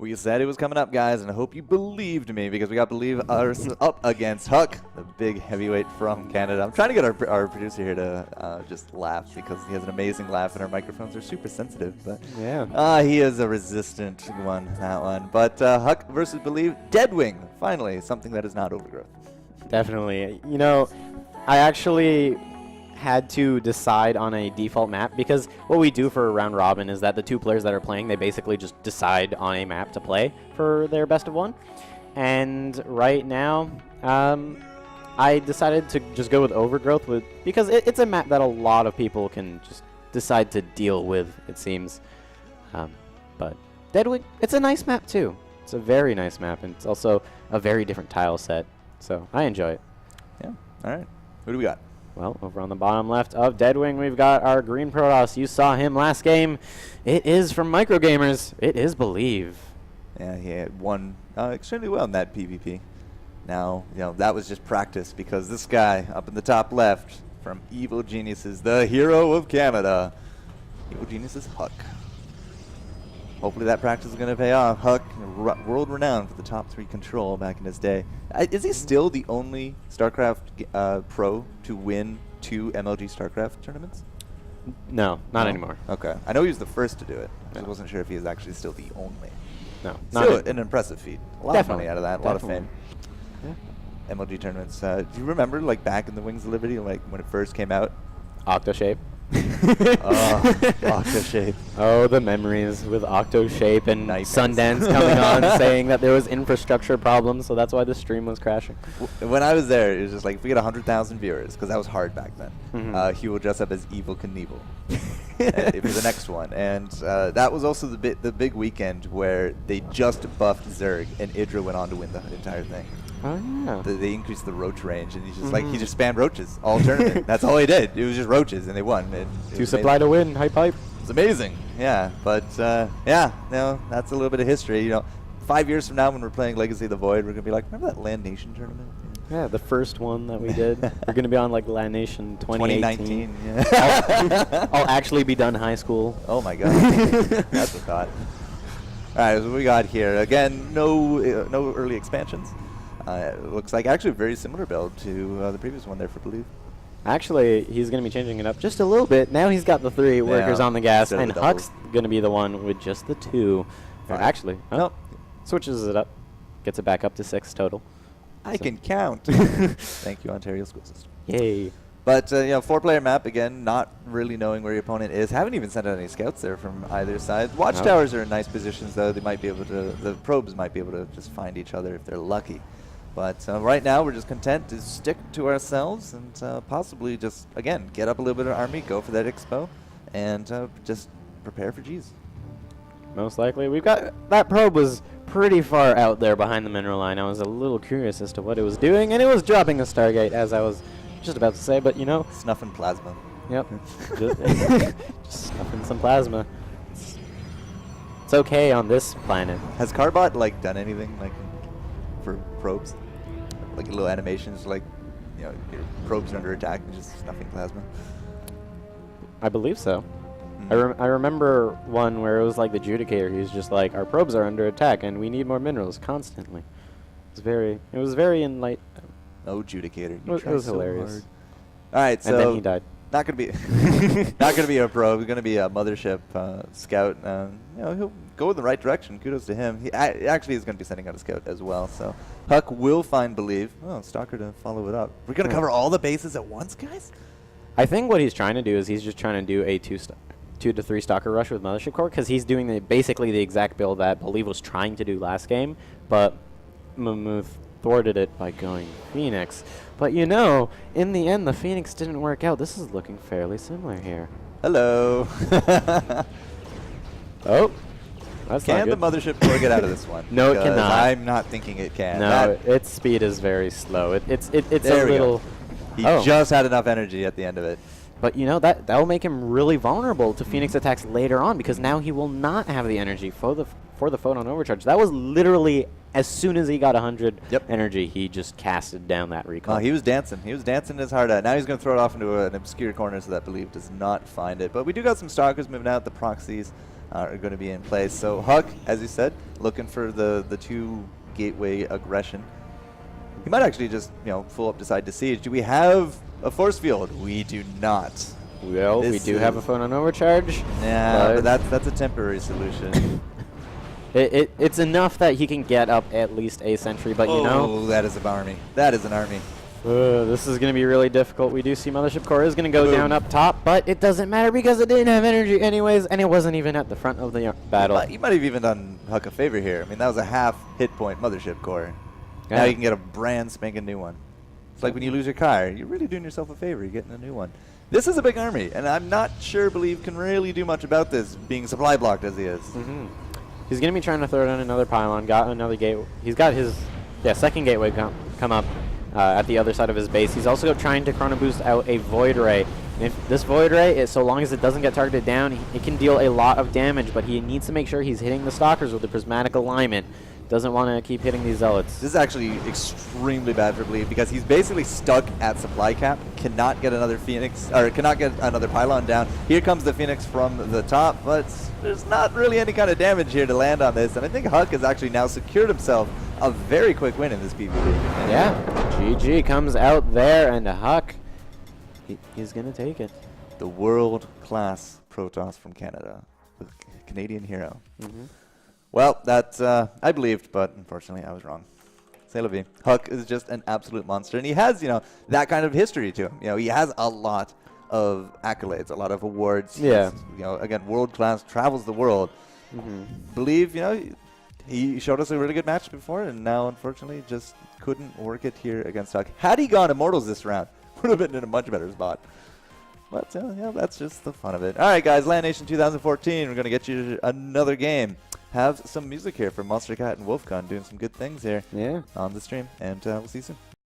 We said it was coming up, guys, and I hope you believed me because we got Believe us up against Huck, the big heavyweight from Canada. I'm trying to get our producer here to just laugh because he has an amazing laugh and our microphones are super sensitive. But yeah, he is a resistant one, that one. But Huck versus Believe, Deadwing, finally, something that is not Overgrowth. Definitely. You know, I actually had to decide on a default map because what we do for a round robin is that the two players that are playing, they basically just decide on a map to play for their best of one. And right now, I decided to just go with Overgrowth because it's a map that a lot of people can just decide to deal with, it seems. But Deadwing, it's a nice map too. It's a very nice map, and it's also a very different tile set. So I enjoy it. Yeah. All right. Who do we got? Well, over on the bottom left of Deadwing, we've got our green Protoss. You saw him last game. It is from Microgamers. It is Believe. Yeah, he had won extremely well in that PvP. Now, you know, that was just practice because this guy up in the top left from Evil Geniuses, the hero of Canada, Evil Geniuses Huck. Hopefully that practice is going to pay off. Huck, world renowned for the top 3 control back in his day. Is he still the only StarCraft pro to win 2 MLG StarCraft tournaments? No, not anymore. Okay. I know he was the first to do it. I just wasn't sure if he is actually still the only. No. Still an impressive feat. A lot of money out of that. A lot of fame. Yeah. MLG tournaments. Do you remember, like, back in the Wings of Liberty, like, when it first came out? Octoshape. Octoshape. Oh, the memories with Octoshape and Nightmares. Sundance coming on saying that there was infrastructure problems, so that's why the stream was crashing. When I was there, it was just like, if we get 100,000 viewers, because that was hard back then, he will dress up as Evil Knievel for the next one. And that was also the big weekend where they just buffed Zerg, and Idra went on to win the entire thing. Oh, yeah. They increased the roach range, and he's just like, he just spammed roaches all tournament. That's all he did. It was just roaches, and they won. To supply to win, hype hype. It's amazing, yeah. But yeah, no, that's a little bit of history. You know, 5 years from now, when we're playing Legacy of the Void, we're gonna be like, remember that LANation tournament? Yeah, the first one that we did. We're gonna be on like LANation 2018. 2019. Yeah. I'll actually be done high school. Oh my god, that's a thought. All right, so what we got here again. No early expansions. It looks like actually a very similar build to the previous one there for Believe. Actually, he's going to be changing it up just a little bit. Now he's got the 3 workers on the gas, and Huck's going to be the one with just the 2. Actually, no, switches it up, gets it back up to 6 total. I can count. Thank you, Ontario school system. Yay. But, you know, 4-player map, again, not really knowing where your opponent is. Haven't even sent out any scouts there from either side. Watchtowers are in nice positions, though. They might be able to, the probes might be able to just find each other if they're lucky. But right now, we're just content to stick to ourselves and possibly just, again, get up a little bit of army, go for that expo, and just prepare for G's. Most likely. We've got, that probe was pretty far out there behind the mineral line. I was a little curious as to what it was doing, and it was dropping a Stargate, as I was just about to say, but you know. Snuffing plasma. Yep. Just snuffing some plasma. It's okay on this planet. Has Carbot, like, done anything, like, for probes? Like little animations, like, you know, your probes are under attack and just snuffing plasma? I believe so. I remember one where it was like the Judicator. He was just like, our probes are under attack and we need more minerals constantly. It was very enlightening. Oh, Judicator. It was hilarious. Hard. All right, so and then he died. Not gonna be not gonna be a probe. He's gonna be a mothership scout. You know, he'll go in the right direction. Kudos to him. He actually is gonna be sending out a scout as well. So Huck will find Believe. Oh, Stalker to follow it up. We're gonna cover all the bases at once, guys. I think what he's trying to do is he's just trying to do a 2 to 3 Stalker rush with Mothership Core because he's doing basically the exact build that Believe was trying to do last game, but Mammoth thwarted it by going Phoenix. But you know, in the end, the Phoenix didn't work out. This is looking fairly similar here. Hello. Oh, that's can not good. the Mothership Core get out of this one? No, it cannot. I'm not thinking it can. No, its speed is very slow. It's there a little. He just had enough energy at the end of it. But you know, that'll make him really vulnerable to Phoenix attacks later on because now he will not have the energy for the photon overcharge. That was literally as soon as he got 100 energy, he just casted down that recall. He was dancing. He was dancing his heart out. Now he's going to throw it off into an obscure corner so that Believe does not find it. But we do got some Stalkers moving out, the proxies. are going to be in place. So Huck, as you said, looking for the 2 gateway aggression. He might actually just, full up decide to siege. Do we have a force field? We do not. Well, we do have a phone on overcharge. Yeah, but that's a temporary solution. It's enough that he can get up at least a sentry, but Oh, that is an army. That is an army. This is going to be really difficult. We do see Mothership Core is going to go down up top, but it doesn't matter because it didn't have energy anyways, and it wasn't even at the front of the battle. You might have even done Huck a favor here. I mean, that was a half hit point Mothership Core. Yeah. Now you can get a brand spanking new one. It's like when you lose your car. You're really doing yourself a favor. You're getting a new one. This is a big army, and I'm not sure Believe can really do much about this, being supply blocked as he is. He's going to be trying to throw down another pylon, got another gate. He's got his second gateway come up at the other side of his base. He's also trying to chrono boost out a Void Ray. And if this Void Ray, so long as it doesn't get targeted down, it can deal a lot of damage, but he needs to make sure he's hitting the Stalkers with the prismatic alignment. Doesn't want to keep hitting these Zealots. This is actually extremely bad for Believe because he's basically stuck at supply cap, cannot get another Phoenix, or cannot get another pylon down. Here comes the Phoenix from the top, but there's not really any kind of damage here to land on this, and I think Huck has actually now secured himself a very quick win in this PvP. Yeah, GG comes out there, and Huck, he's going to take it. The world-class Protoss from Canada, the Canadian hero. Well, that's I believed, but unfortunately I was wrong. C'est la vie. Huck is just an absolute monster, and he has, that kind of history to him. He has a lot of accolades, a lot of awards. Yeah. He's, again, world class, travels the world. Believe, he showed us a really good match before, and now unfortunately just couldn't work it here against Huck. Had he gone Immortals this round, would have been in a much better spot. But yeah, that's just the fun of it. All right, guys, LANation 2014. We're gonna get you another game. Have some music here from Monster Cat and Wolfgun doing some good things here on the stream, and we'll see you soon.